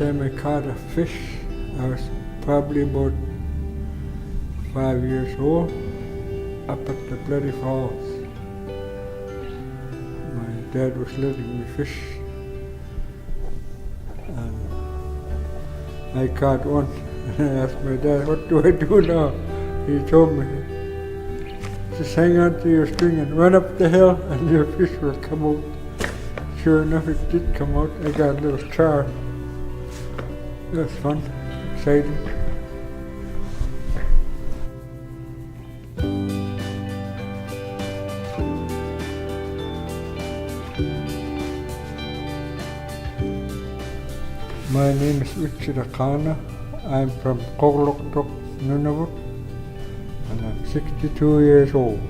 time I caught a fish, I was probably about 5 years old, up at the Bloody Falls. My dad was letting me fish, and I caught one. And I asked my dad, what do I do now? He told me, just hang on to your string and run up the hill and your fish will come out. Sure enough, it did come out. I got a little char. It was fun, exciting. My name is Akana. I'm from Kugluktuk, Nunavut, and I'm 62 years old.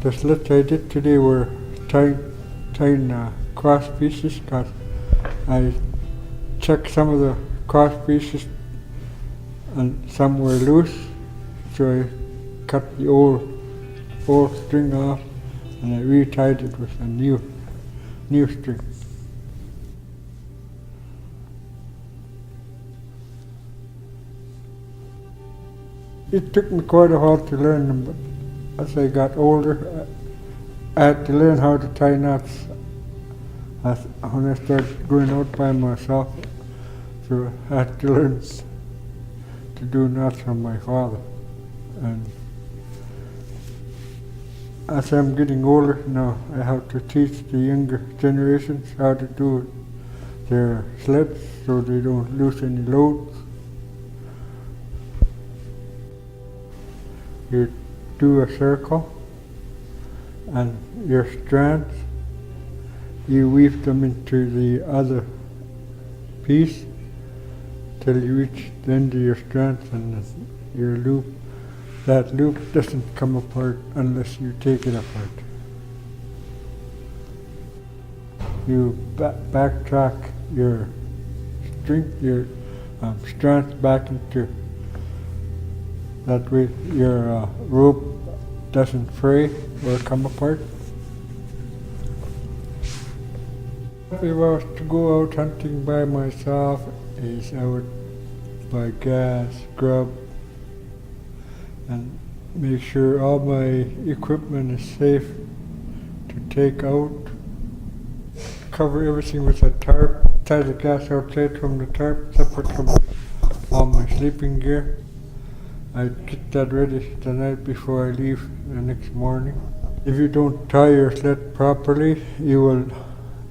The sleds I did today were tying cross pieces, because I checked some of the cross pieces and some were loose, so I cut the old string off and I retied it with a new string. It took me quite a while to learn them, but as I got older, I had to learn how to tie knots when I started going out by myself. So I had to learn to do knots from my father. And as I'm getting older now, I have to teach the younger generations how to do their sleds so they don't lose any loads. You do a circle, and your strands, you weave them into the other piece till you reach the end of your strands, and your loop, that loop doesn't come apart unless you take it apart. You backtrack your string, your strands back into. That way your rope doesn't fray or come apart. If I was to go out hunting by myself, I would buy gas, grub, and make sure all my equipment is safe to take out. Cover everything with a tarp, tie the gas outside from the tarp, separate from all my sleeping gear. I get that ready the night before I leave the next morning. If you don't tie your sled properly, you will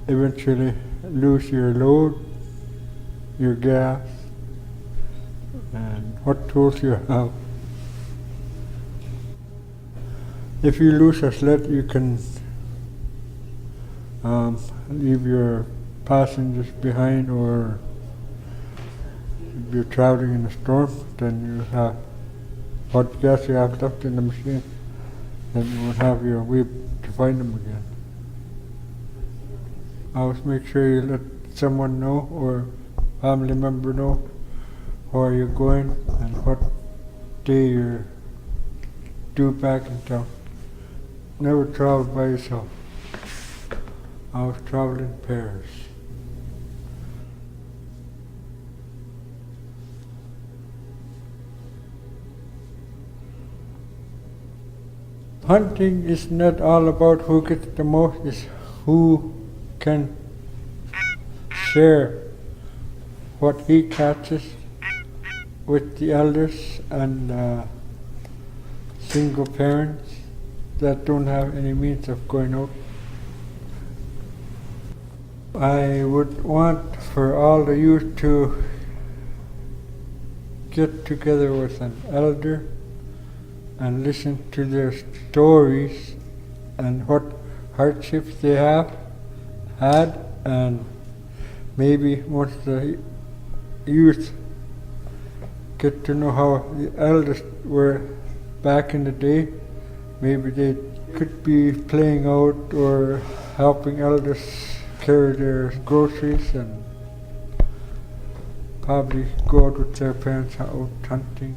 eventually lose your load, your gas, and what tools you have. If you lose a sled, you can leave your passengers behind, or if you're traveling in a storm, then you have what gas you have left in the machine, then you won't have your way to find them again. Always make sure you let someone know, or family member know, where you're going and what day you're due back in town. Never travel by yourself. Always travel in pairs. Hunting is not all about who gets the most, it's who can share what he catches with the elders and single parents that don't have any means of going out. I would want for all the youth to get together with an elder and listen to their stories and what hardships they have had, and maybe once the youth get to know how the elders were back in the day, maybe they could be playing out or helping elders carry their groceries, and probably go out with their parents out hunting.